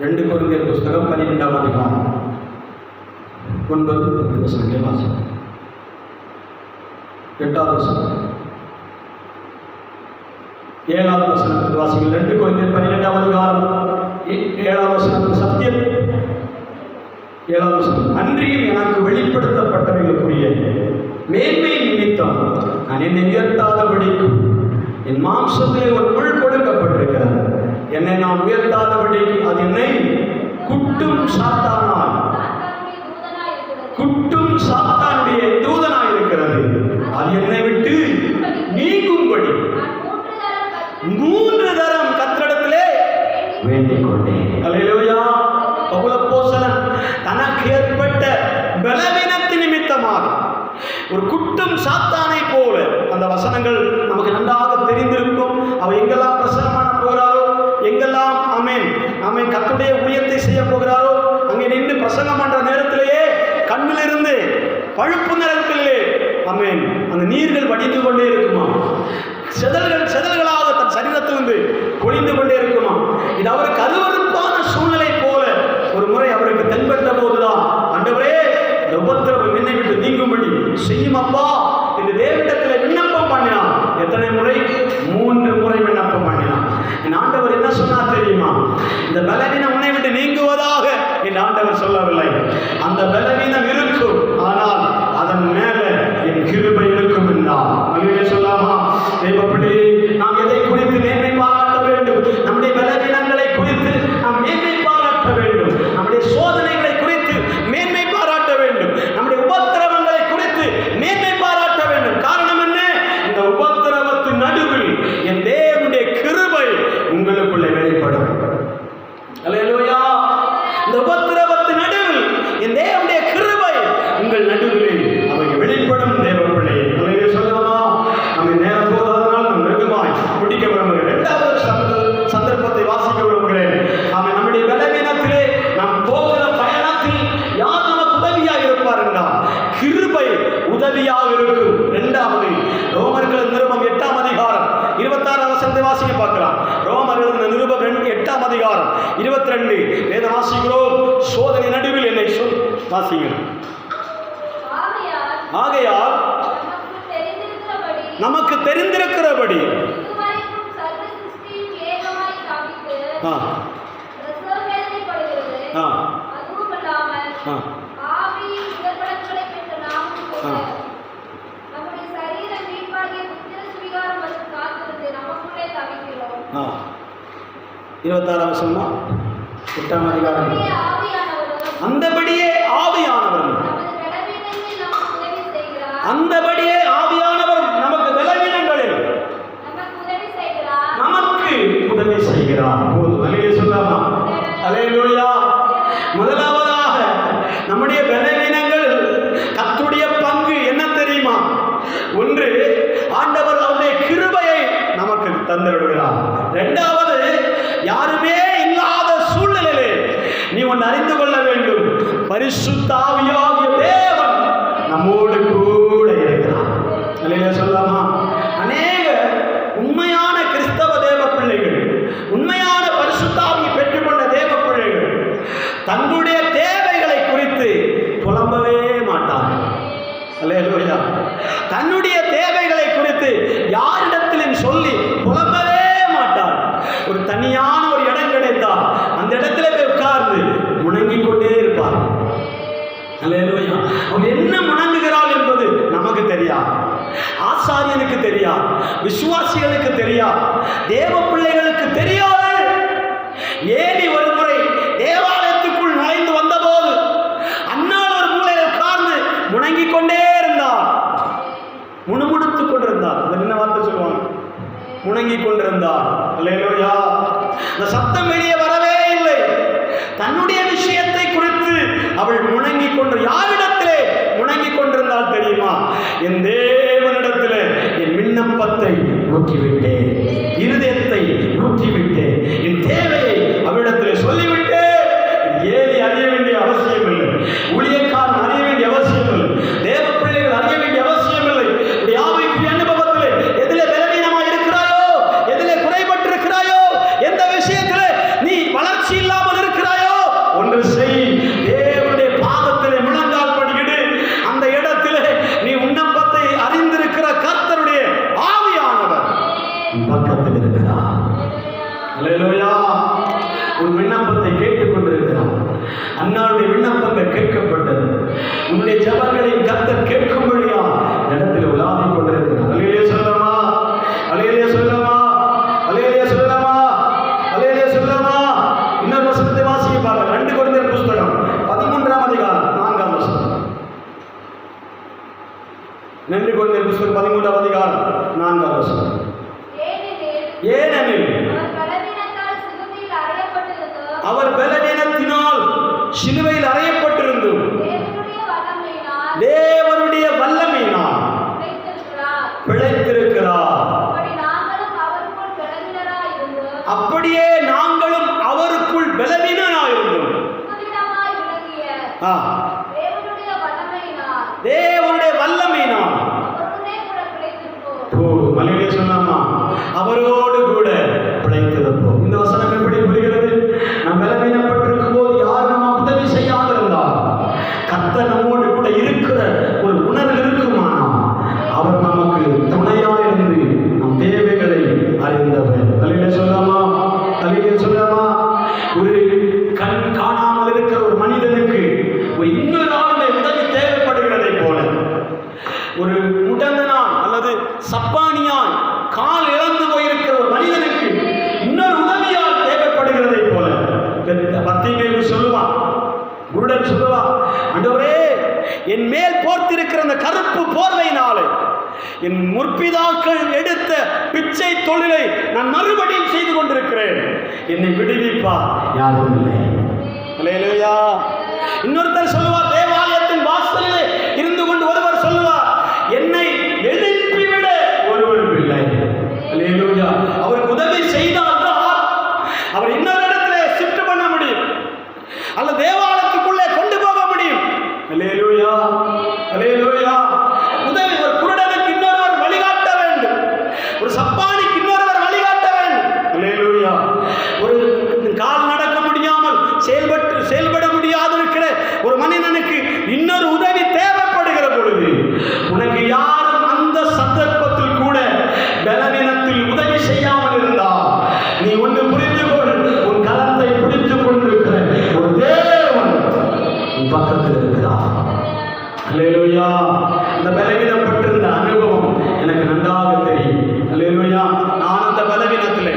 2 கொரிந்தியர் புத்தகம் 12ஆம் அதிகாரம் 9-10 வசனங்களை வாசிப்போம். 8ஆவது வசனம், 7ஆவது வசனத்துக்கு வாசிங்கள். 2 கொரிந்தியர் 12ஆம் அதிகாரம் 7ஆவது வசனம். சத்தியம் 7ஆவது வசனம். அன்றியும் எனக்கு வெளிப்படுத்தப்பட்டவைகளுக்குரிய மேன்மை நிமித்தம் நான் என்னை உயர்த்தாதபடிக்கு என் மாம்சத்திலே ஒரு முள் கொடுக்கப்பட்டிருக்கிறது. என்னை நான் உயர்த்தாதபடிக்கு அது என்னை குட்டும் சாத்தானால், குட்டும் சாத்தானுடைய தூதனாய் இருக்கிறது. அது என்னை விட்டு நீங்கும்படி 3 தரம் கர்த்தரிடத்திலே வேண்டிக் கொண்டேன். அல்லேலூயா. பவுல் அப்போஸ்தலன் தனக்கு ஏற்பட்ட பலவீனத்தின் நிமித்தமாக ஒரு குட்டும் சாத்தானை போல, அந்த வசனங்கள் நமக்கு நன்றாக தெரிந்திருக்கும். அவர் எங்கெல்லாம் பிரசங்கம் பண்ண போகிறாரோ, எங்கெல்லாம் ஆமென் ஆமென் கர்த்தருடைய ஊழியத்தை செய்ய போகிறாரோ, அங்கே நின்று பிரசங்கம் பண்ற நேரத்திலேயே கண்ணிலிருந்து பழுப்பு நிறத்திலே ஆமென் அந்த நீர்கள் வடிந்து கொண்டே இருக்குமா, செதல்களாக தன் சரீரத்திலிருந்து பொழிந்து கொண்டே இருக்குமா. இது அவருக்கு அருவருப்பான சூழ்நிலை போல ஒரு முறை அவருக்கு தென்பட்ட போதுதான், ஆண்டவரே இந்த உபத்திரவம் என்னை விட்டு நீங்கும்படி செய்யும் அப்பா என்று தேவனிடத்தில் விண்ணப்பம் பண்ணினான். எத்தனை முறை? 3 முறை விண்ணப்பம் பண்ணினான். என் ஆண்டவர் என்ன சொன்னார் தெரியுமா? இந்த பலவீனம் உன்னை விட்டு நீங்குவதாக என் ஆண்டவர் சொல்லவில்லை. அந்த பலவீனம் இருக்கும், ஆனால் அதன் மேல என் கிருபை இருக்கும் என்றார். அல்லேலூயா சொல்லாமா? தேவப்பிள்ளையே, நாம் எதை குறித்து மேன்மை பாராட்ட வேண்டும்? நம்முடைய பலவீனங்களை குறித்து நாம் மேன்மை பாராட்ட வேண்டும். நம்முடைய சோதனைகளை குறித்து மேன்மை பாராட்ட வேண்டும். நம்முடைய உபத்திரவங்களை குறித்து மேன்மை பாராட்ட வேண்டும். காரணம் என்ன? இந்த உபத்திரவத்தின் நடுவில் என் தேவனுடைய கிருபை உங்களுக்குள்ளே வெளிப்படும். அல்லேலூயா. இந்த உபத்திரவத்தின் நடுவில் என் தேவனுடைய கிருபை உங்கள் நடுவில் அவை வெளிப்படும். தேவப்பிள்ளை அல்லேலூயா சொல்லலாமா? நம்ம நேரம் போவதனால் நாம் வெகுமாய் முடிக்க விரும்புகிறேன். 2வது சந்தர்ப்பத்தை வாசிக்க விரும்புகிறேன். ஆமாம், நம்முடைய பலவீனத்திலே நாம் போகிற பயணத்தில் யார் நமக்கு உதவியாக இருப்பார் என்றால் கிருபை உதவியாக இருக்கும். 2வது ரோமர்கள் நிருபம் 8ஆம் அதிகாரம் 26ஆம் வசனத்தை வாசிக்க பார்க்கலாம். ரோமர்கள் நிருபம் 8ஆம் அதிகாரம் 22 வேத வாசிக்கிறோம். சோதனை நடுவில் என்னை வாசிங்கள். ஆகையால் நமக்கு தெரிந்திருக்கிறபடி இருபத்தாறாம் வசனமா 8ஆம் அதிகாரம். அந்தபடியே ஆவியானவர், அந்தபடியே ஆவியானவர் நமக்கு பலவீனங்களில் நமக்கு உதவி செய்கிறார். அல்லேலூயா சொல்லாமா? அல்லேலூயா. முதலாவதாக நம்முடைய தந்து விடுகிறார். இரண்டாவது, யாருமே இல்லாத சூழ்நிலையிலே நீ ஒன்று அறிந்து கொள்ள வேண்டும், பரிசுத்த ஆவியாகிய தேவன் நம்மோடு கூட இருக்கிறார். சொல்லலாமா? அநேக உண்மையான கிறிஸ்தவ தேவ பிள்ளைகள், உண்மையான பரிசுத்த ஆவியை பெற்றுக்கொண்ட தேவ பிள்ளைகள் தங்களுடைய தேவைகளை குறித்து புலம்பவே மாட்டார்கள். அல்லேலூயா. தன்னுடைய தேவைகளை குறித்து யாரிடத்திலும் சொல்லி புலம்பவே மாட்டார். ஒரு தனியான ஒரு இடம் கிடைத்தால் அந்த இடத்துல போய் உட்கார்ந்து முணங்கிக் கொண்டே இருப்பார். அல்லேலூயா. அவங்க என்ன முணங்குகிறாள் என்பது நமக்கு தெரியாது, ஆசாரியனுக்கு தெரியாது, விசுவாசிகளுக்கு தெரியாது, தேவ பிள்ளைகளுக்கு தெரியாது. ஏனி ஒரு முறை தேவாலயத்துக்குள் நுழைந்து வந்தபோது அன்னாள் ஒரு மூலையில் உட்கார்ந்து முணங்கிக் கொண்டே இருந்தார், முணுமுணுத்துக் கொண்டிருந்தார். என்ன வார்த்தை சொல்லுவாங்க? முணங்கிக் கொண்டிருந்தார். அல்லேலூயா. அந்த சத்தம் வெளியே வரவே இல்லை. தன்னுடைய விஷயத்தை குறித்து அவள் முணங்கிக் கொண்டு, யாரிடத்திலே முணங்கிக் கொண்டிருந்தால் தெரியுமா? என் தேவனிடத்திலே என் விண்ணப்பத்தை ஊற்றிவிட்டேன், இருதயத்தை ஊற்றிவிட்டேன், என் தேவையை அவரிடத்திலே சொல்லிவிட்டேன். ஏலி அறிய வேண்டிய அவசியம் இல்லை, ஊழியக்காரன் அறிய வேண்டிய அவசியம் இல்லை, தேவ பிள்ளைகள் அறிய வேண்டிய அவசியம் இல்லை. யாவைக்குரிய அனுபவத்திலே எதிலே பலவீனமாக இருக்கிறாயோ, எதிலே குறைபட்டிருக்கிறாயோ, எந்த விஷயத்திலே நீ வளர்ச்சி இல்லாமல் இருக்கிறாயோ, ஒன்று செய், தேவனுடைய பாதத்திலே முழங்கால் படியிடு. அந்த இடத்திலே நீ விண்ணப்பத்தை அறிந்திருக்கிற கர்த்தருடைய ஆவியானவர் பக்கத்தில் இருக்கிறார். அல்லேலூயா. உன் விண்ணப்பத்தை கேட்டுக் கொண்டிருக்கிறார். அன்னாருடைய விண்ணப்பங்கள் கேட்கப்பட்டது. உன்னுடைய ஜெபங்களின் கர்த்தர் கேட்கும்படியா இடத்தில் உலாவிக் கொண்டிருக்கிறார். அல்லேலூயா சொல்லலாமா? அல்லேலூயா சொல்லலாமா? அல்லேலூயா சொல்லலாமா? அல்லேலூயா சொல்லலாமா? இன்னொரு வசனத்தை வாசிக்க பாருங்கள். 2 கொரிந்தியர் புத்தகம் 13ஆம் அதிகாரம் 4ஆம் வசனம். 2 கொரிந்தியர் புத்தகம் 13ஆம் அதிகாரம் 4ஆம் வசனம். ஏனெனில் அவர் பலவீனத்தினால் சிலுவையில் அறையப்பட்டிருந்தும் தேவனுடைய வல்லமையினால் பிழைத்திருக்கிறார். அப்படியே நாங்களும் அவருக்குள் பலவீனராயிருந்தோம். தேவனுடைய வல்லமையினால் சொன்னாமா அவரோடு கூட பிழைத்திருப்போம். இந்த வசனம் எப்படி புரிகிறது? நாம் பலவீனப்பட்டிருக்கும் போது யார் நமக்கு உதவி செய்யாது இருந்தால் கர்த்தர் நம்மோடு கூட இருக்கிற ஒரு உணர்வு இருக்குமானா அவர் நமக்கு துணையாயிருந்து நம் தேவைகளை அறிந்தவர். தலையில சொல்லாமா? தலையில சொல்லாமா? ஒரு கண் காணாமல் இருக்கிற ஒரு மனிதனுக்கு ஒரு இன்னொரு ஆளுடைய உதவி தேவைப்படுகிறதை போல, ஒரு முடந்தனான் அல்லது சப்பானியான் கால் இழந்து போயிருக்கிற ஒரு மனிதனுக்கு இன்னொரு உதவியால் தேவைப்படுகிறதை போல பத்திரிகை சொல்லுவான், குருடன் சொல்லுவான், ஆண்டவரே என் மேல் போர்த்திருக்கிற அந்த கருப்பு போர்வையினாலே என் முற்பிதாக்கள் எடுத்த பிச்சை தொழிலை நான் மறுபடியும் செய்து கொண்டிருக்கிறேன், என்னை விடுவிப்பா யாரும் இல்லை. அல்லேலூயா. இன்னொருத்தர் சொல்லுவார், தேவாலயத்தின் வாசலிலே இருந்து கொண்டு ஒருவர் சொல்லுவார், என்னை எழுப்பிவிட ஒருவரும் இல்லை. அல்லேலூயா. அவருக்கு உதவி செய்தால் அவர் இன்னொரு இடத்துல ஷிஃப்ட் பண்ண முடியும், அல்ல தேவாலயத்துக்குள்ளே கொண்டு போக முடியும். அல்லேலூயா. அல்லேலூயா. உதவி ஒரு குருடனுக்கு இன்னொருவர் வழிகாட்ட வேண்டும், ஒரு சப்பானிக்கு இன்னொருவர் வழிகாட்ட வேண்டும். அல்லேலூயா. ஒரு கால் நடக்க முடியாமல் செயல்பட முடியாது இருக்கிற ஒரு மனிதனுக்கு இன்னொரு உதவி தேவைப்படுகிற பொழுது உனக்கு யாரும் அந்த சந்தர்ப்பத்தில் கூட பலவீனத்தில் உதவி செய்யாமல் இருந்தால் நீ ஒன்று புரிந்து கொள், உன் கரத்தை பிடித்துக் கொண்டிருக்கிற ஒரு தேவன் பக்கத்தில் இருக்கிறார். அல்லேலூயா. இந்த பலவீனப்பட்டிருந்த அனுபவம் எனக்கு நன்றாக தெரியும். அல்லேலூயா. நான் அந்த பலவீனத்தில்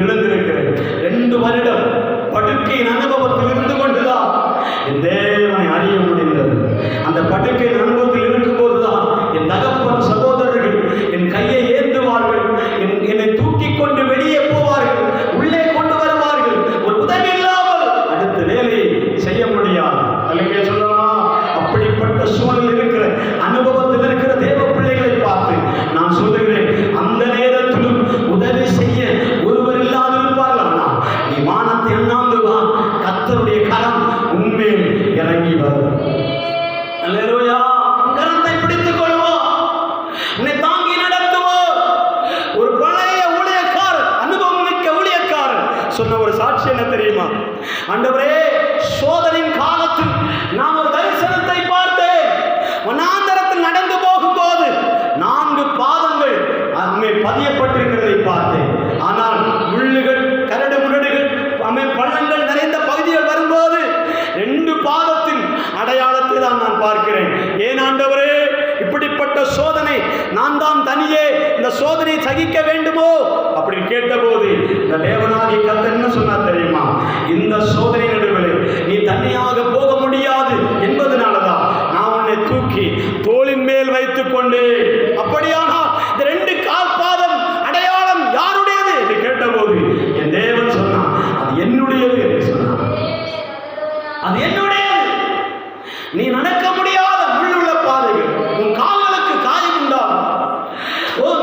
எழுந்திருக்கிறேன். 2 வருடம் படுக்கையின் அனுபவத்தில் இருந்து கொண்டுதான் என் தேவனை அறிய முடிந்தது. அந்த படுக்கையின் அனுபவத்தில் இருக்கும் போதுதான் என் தகப்பன் சகோதரர்கள் என் கையை ஏந்துவார்கள், என்னை தூக்கி கொண்டு வெளியே போவார்கள், உள்ளே கொண்டு வருவார்கள். ஒரு உதவி இல்லாமல் அடுத்த வேலையை செய்ய முடியாது. அல்லேலூயா சொல்லலாமா? அப்படிப்பட்ட சூழல் இருக்கிற அனுபவத்தில் இருக்கிற தேவ பிள்ளைகளை பார்த்து நான் சொல்லுகிறேன், அந்த நேரத்திலும் உதவி என்ன தெரியுமா? ஆண்டவரே, சோதனையின் காலத்தில் நான் ஒரு தரிசனத்தை பார்த்தேன். வனாந்தரத்தில் நடந்து போகும்போது 4 பாதங்கள் அங்கே பதியப்பட்டிருக்கிறதை பார்த்தேன். ஆனால் முள்ளுகள், கரடு முரடுகள், பள்ளங்கள் நிறைந்த பகுதிகள் வரும்போது 2 பாதத்தின் அடையாளத்தை தான் நான் பார்க்கிறேன். ஏன் ஆண்டவரே, இப்படிப்பட்ட சோதனை நான் தான் தனியே இந்த சோதனை சகிக்க வேண்டுமோ அப்படின்னு கேட்டபோது இந்த தேவனாகிய கர்த்தர் என்ன சொன்னார் தெரியுமா? இந்த சோதனை நடுவில் நீ தனியாக போக முடியாது என்பதனாலதான் நான் உன்னை தூக்கி தோளின் மேல் வைத்துக் கொண்டு. அப்படியானால் இந்த 2 கால் பாதம் அடையாளம் யாருடையது என்று கேட்டபோது என் தேவன் சொன்னான், அது என்னுடையது என்று சொன்னான். அது என்னுடையது. நீ நடக்க முடியாத முள்ளுள்ள பாதைகள், உன் கால்களுக்கு காயம் உண்டாகும்,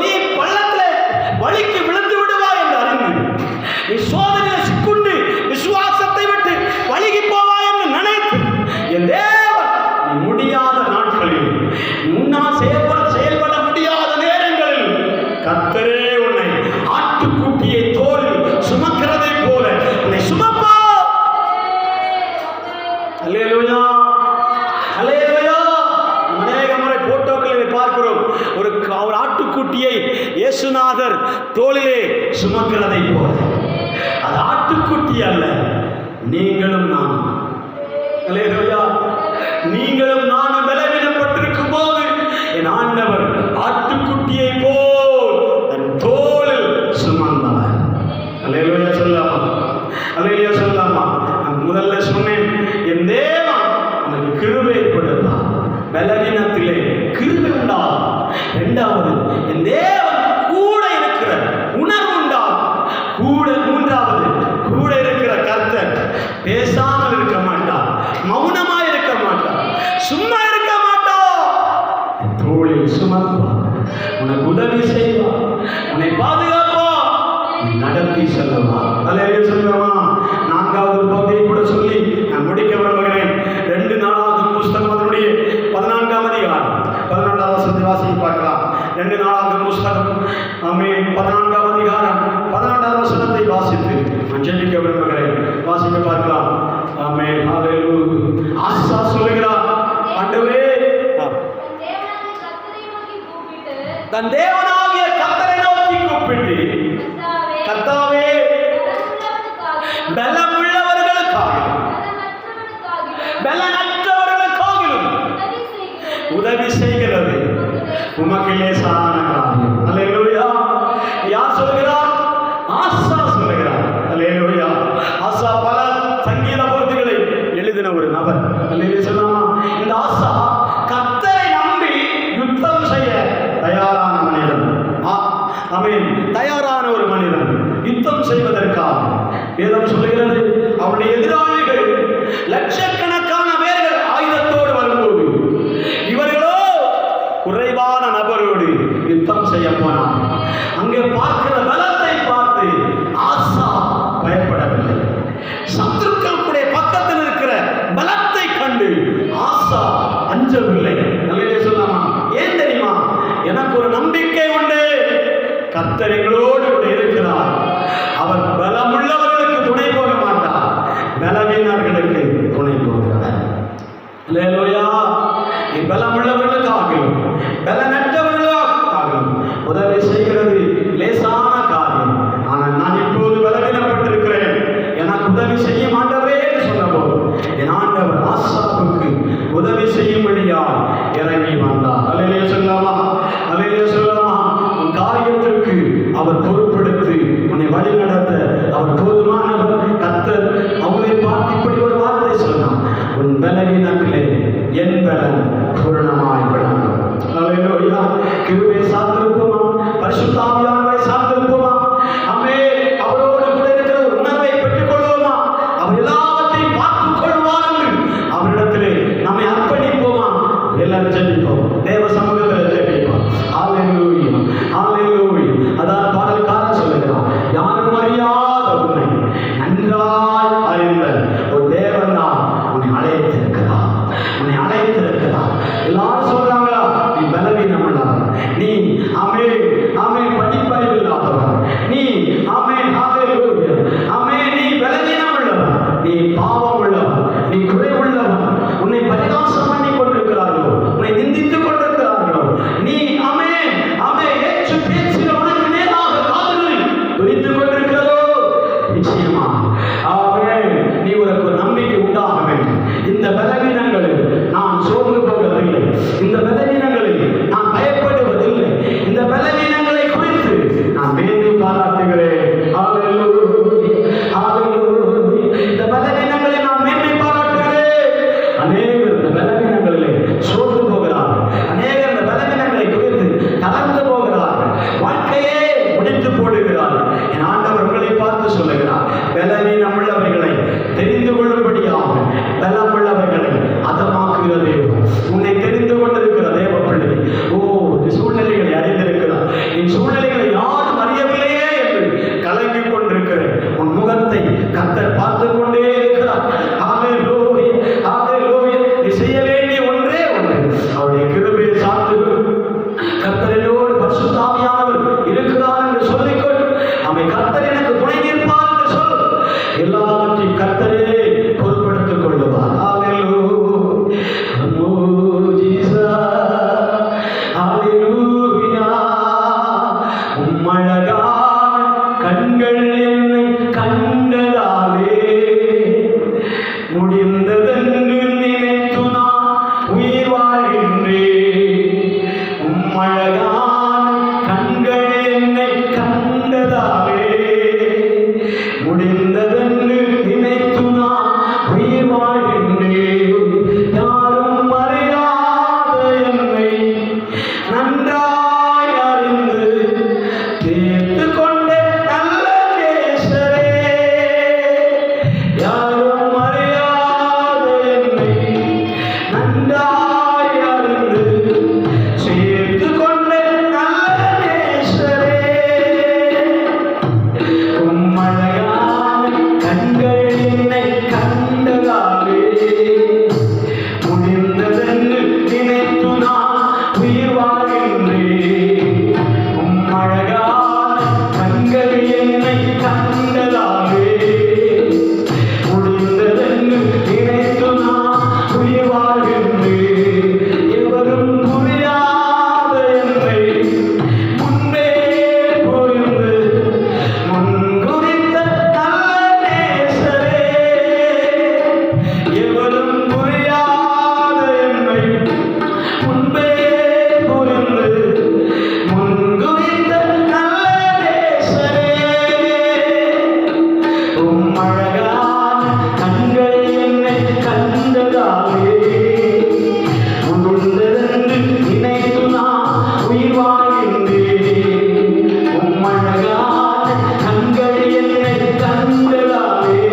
நீ பள்ளத்தில் வலிக்கு விழுந்து விடுவாய் என்று அறிந்து நீ சோதனையில் சிக்குண்டு விசுவாசத்தை விட்டு வலிக்கு போவாய் என்று நினைத்து என் தேவன் நீ முடியாத நாட்களில், முன்னால் செயல்பட முடியாத நேரங்களில் கர்த்தரே உன்னை ஆட்டுக்குட்டியை தோளில் சுமக்கிறதை போல உன்னை சுமப்பா. அல்லேலூயா, அல்லேலூயா. அநேக முறை போட்டோக்களை பார்க்கிறோம். ஒரு ஆட்டுக்குட்டியை இயேசுநாதர் தோளிலே சுமக்கிறதை போல. அது ஆட்டுக்குட்டி அல்ல, நீங்களும் நானும். அல்லேலூயா. நீங்களும் நானும் பலவீனப்பட்டிருக்கும் போது என் ஆண்டவர் ஆட்டுக்குட்டியை போல் தன் தோளில் சுமந்தவர். அல்லேலூயா சொல்லாமா? அல்லேலூயா சொல்லாமா? முதல்ல சொன்னேன், என் தேவன் உனக்கு கிருபை கொடுத்தார், பலவீனத்திலே கிருபை உண்டாகும். 2வது, என் தேவன் கூட இருக்கிற உணர்வு உண்டாகும். மூன்றாவது, கூட இருக்கிற கர்த்தர் பேசாமல் இருக்க மாட்டார், மௌனமா இருக்க மாட்டார், சும்மா இருக்க மாட்டார். தோளில் சுமப்பார், உனக்கு உதவி செய்வார், உன்னை பாதுகாப்பார், உன்னை நடத்தி செல்லுவார். அல்லேலூயா சொல்லுமா? 4வது பகுதியை கூட சொல்லி நான் முடிக்க விரும்புகிறேன். 2 நாளாகும் புஸ்தகம் அதனுடைய 14ஆம் அதிகாரம் 14வது வசனத்தை வாசித்து பார்க்கலாம். 2 நாளாகும் புஸ்தகம் 14ஆம் அதிகாரம் 14வது வசனத்தை வாசித்து நான் ஜெபிக்க விரும்புகிறேன். வாசிக்க பார்க்கலாம். ஆமென், ஹல்லேலூயா. ஆசா சொல்லுகிறார், ஆண்டவரே, தன் தேவனாகிய கர்த்தரை நோக்கி கூப்பிட்டு, கர்த்தாவே, பலமுள்ளவர்களுக்காகவும் பலனற்றவர்களுக்காகவும் உதவி செய்கிறது உமக்கு லேசான காரியம். அல்லேலூயா. யார் சொல்கிறார்? ஆசா சொல்கிறார். அல்லேலூயா. ஆசா பல சங்கீத பகுதிகளை எழுதின ஒரு நபர். அல்லேலூயா சொல்லாமா? இந்த ஆசா கர்த்தரை நம்பி யுத்தம் செய்ய தயாரான மனிதன். ஆமென், தயாரான ஒரு மனிதன் யுத்தம் செய்வதற்காக. வேதம் சொல்லுகிறது, அவருடைய எதிராளிகள் லட்சக்கணக்கான பேர்கள் ஆயுதத்தோடு வரும்போது இவர்களோ குறைவான நபரோடு யுத்தம் செய்ய போனார். அங்கே பார்க்கிற பலத்தை பார்த்து ஆசா பயப்படவில்லை. சத்துருக்களுடைய பக்கத்தில் இருக்கிற பலத்தை கண்டு ஆசா அஞ்சவில்லை. நல்லதே சொல்லாமா? ஏன் தெரியுமா? எனக்கு ஒரு நம்பிக்கை உண்டு, கர்த்தர் எங்களோடு கூட இருக்கிறார். அவர் பலமுள்ளவர்களுக்கு துணை போக மாட்டார், பலவீனர்களுக்கு துணை போகிறார். அல்லேலூயா. பலமுள்ளவர்களுக்காகவும் பலனற்றவர்களுக்காகவும் உதவி செய்கிறது லேசான காரியம். ஆனால் நான் இப்போது பலவீனப்பட்டிருக்கிறேன், எனக்கு உதவி செய்ய மாட்டவரே என்று சொன்னபோது என் ஆண்டவர் ஆசாவுக்கு உதவி செய்யும்படியால் இறங்கி வந்தார். அல்லேலூயா சொல்லாமா? அல்லேலூயா சொல்லாமா? உன் காரியத்திற்கு அவர் பொறுப்பெடுத்து உன்னை வழி நடத்த அவர் போதுமானவர். கர்த்தர் அவரை பார்த்து இப்படி ஒரு வார்த்தை சொன்னார், உன் பலவீனத்திலே என் பலன் பூரணமாய் விளங்கும். அல்லேலூயா. கிருபை சார்ந்திருப்போமா? பரிசுத்த ஆவியானவரை சார்ந்திருப்போமா? அம்மே, அவரோடு கூட இருக்கிற ஒரு உணர்வை பெற்றுக் கொள்வோமா? அவர் எல்லாவற்றையும் பார்த்துக் கொள்வார் என்று அவரிடத்திலே நம்மை அர்ப்பணிப்போமா? எல்லாரும் ஜெபிப்போம், தேவ சமூகத்தில் ஜெபிப்போம். அல்லேலூயா, அல்லேலூயா. அதான் பாடல்காரன் சொல்லுகிறான், யாரும் அறியாத உன்னை நன்றாய் அறிந்த ஒரு தேவன் தான் உன்னை அழைத்திருக்கிறார், உன்னை அழைத்திருக்கிறார். நன்றாய் அறிந்து சேர்த்து கொண்ட நல்ல நேசரே, உம்மழகான கண்கள் என்னை கண்டதாலே முடிந்ததென்று நினைத்து நான் உயிர் வாழ்கின்றேன். உம்மழகான கண்கள் என்னை கண்டதாலே முடிந்ததென்று நினைத்து நான் உயிர் வாழ்கின்றேன். எவரும் புரியாத என்னை முன்பே புரிந்து முன்குறித்த நல்ல நேசரே, எவரும் புரியாத என்னை முன்பே புரிந்து முன்குறித்த நல்ல நேசரே, உம்மழகான கண்கள் என்னை கண்டதாலே முடிந்ததென்று நினைத்து நான் உயிர் வாழ்கின்றேன். உம்மழகான கண்கள் என்னை கண்டதாலே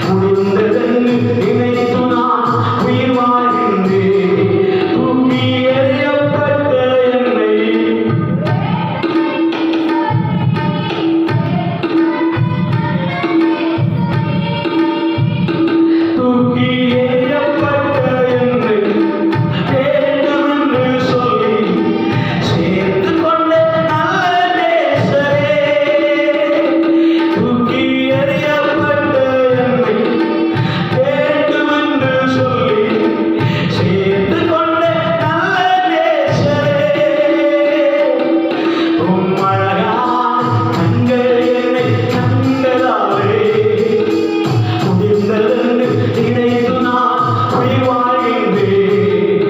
முடிந்ததென்று நினைத்து நான் உயிர் வாழ்கின்றேன். தூக்கி எறியப்பட்ட என்னை தூக்கி எறியப்பட்ட என்னை வேண்டுமென்று சொல்லி சேர்த்து கொண்ட நல்ல நேசரே, தூக்கி எறியப்பட்ட என்னை வேண்டுமென்று சொல்லி சேர்த்து கொண்ட நல்ல நேசரே, உம்மழகான கண்கள் என்னை கண்டதாலே முடிந்ததென்று நினைத்து நான் உயிர் வாழ்கின்றேன்.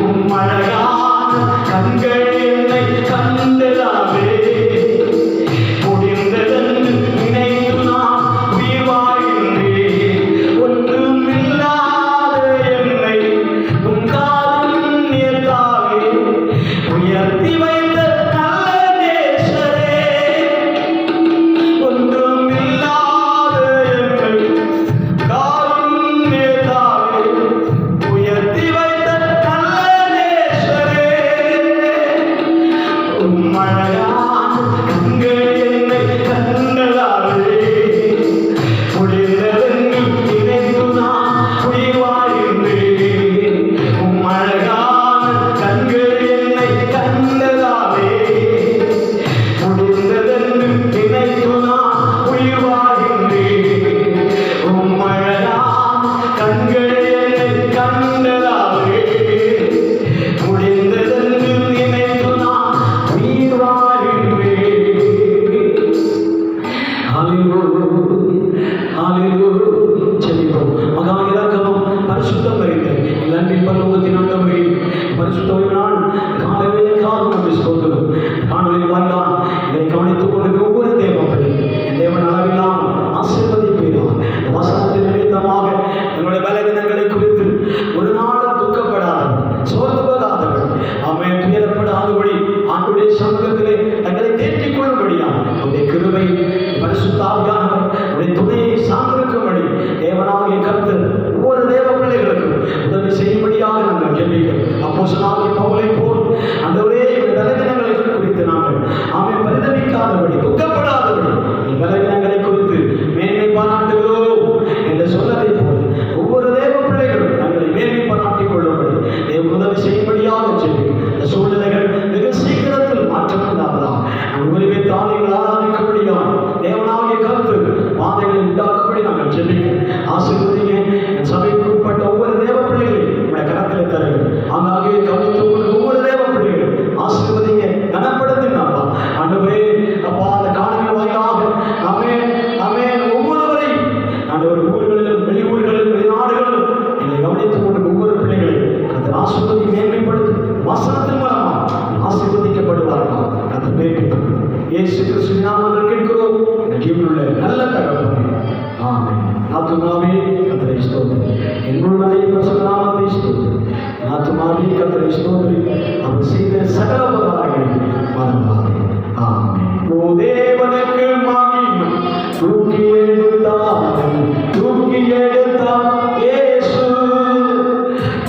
உம்மழகான கண்கள் என்னை கண்டதாலே முடிந்ததென்று நினைத்து நான் உயிர் வாழ்கின்றேன். ஒன்றுமில்லாத என்னை உம் காருண்யத்தாலே உயர்த்தி வைத்த நல்ல நேசரே, ஒன்றுமில்லாத என்னை காருண்யத்தாலே உயர்த்தி வைத்த நல்ல நேசரே, உம்மழகான கண்கள் என்னை கண்டதாலே முடிந்ததென்று நினைத்து நான் உயிர் வாழ்கின்றேன். உம்மழகான கண்கள் என்னை கண்டதாலே முடிந்ததென்று நினைத்து நான் உயிர் வாழ்கின்றேன். உம்மழகான கண்கள் என்னை கண்டதாலே முடிந்ததென்று நினைத்து நான் உயிர் வாழ்கின்றேன். ஹல்லேலூயா, ஹல்லேலூயா. ஜெபிப்போம். மகா இரக்கமும் பரிசுத்தம் நிறைந்த எங்கள் அன்பின் பரலோகத்தின் ஆண்டவரே, பரிசுத்த ஓய்வு நாள் காலையிலேக்காக உமக்கு ஸ்தோத்திரம். காணொலியில் வாய்தான் இதை கவனித்துக் கொண்டிருக்கிற ஒவ்வொரு தேவப்படி என் தேவன் அளவில்லாமல் ஆசீர்வதிப்பீராக. இந்த வசனத்தின் நிமித்தமாக எங்களுடைய பலவீனங்களை குறித்து ஒரு நாளும் துக்கப்படாதவர், சோர்ந்து போகாதவர், அவன் துயரப்படாதபடி ஆண்டுடைய சமூகத்திலே தங்களை தேற்றிக் கொள்ளும்படியா அவருடைய கிருபை பரிசுத்த ஆவியானவர் அவருடைய துணையை சார்ந்திருக்கும்படி தேவனாகிய கர்த்தர் ஒவ்வொரு தேவ பிள்ளைகளுக்கும் உதவி செய்யும்படியாக நாங்கள் ஜெபிக்கிறோம். அப்போஸ்தலனாகிய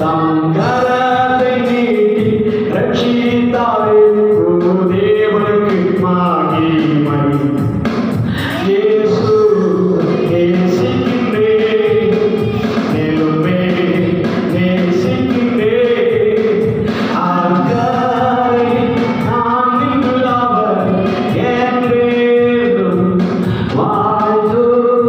தங்கரத்தை நீட்டி ரட்சித்தாரே தேவனுக்கு மகிமை. இயேசு நேசிக்கின்றேன், மேலுமே நேசிக்கின்றேன். அக்கறை நான் இல்லாமல் என்றேனும் வாழ்த்துவேன்.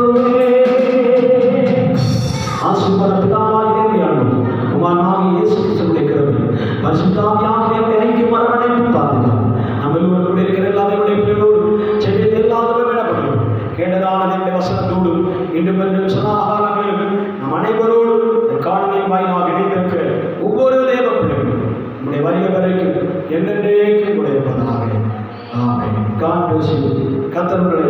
ஆசீர்வாத பிதாவாகிய தேவனுடைய அன்பும் குமாரனாகிய இயேசு கிறிஸ்துவின் கிருபையும் பரிசுத்த ஆவியானவர் நம்மை ஐக்கியம் அரவணைத்து பாதுகாக்கும். நம்ம எல்லோரும் இருக்கிற எல்லா தேவனுடைய பிள்ளைகளோடு செவியது எல்லாரும் விடப்படும் கேட்டதான தேவனுடைய வசனத்தோடு இன்று பெரும் சதாகாலங்களிலும் நம் அனைவரோடும் இந்த காணொலியின் வாயிலாக இணைந்திருக்கிற ஒவ்வொரு தேவ பிள்ளைகளும் நம்முடைய வருகை வரைக்கும் என்றென்றேக்கும் கூட இருப்பதாக. ஆமென். God bless you. கர்த்தர் உங்களை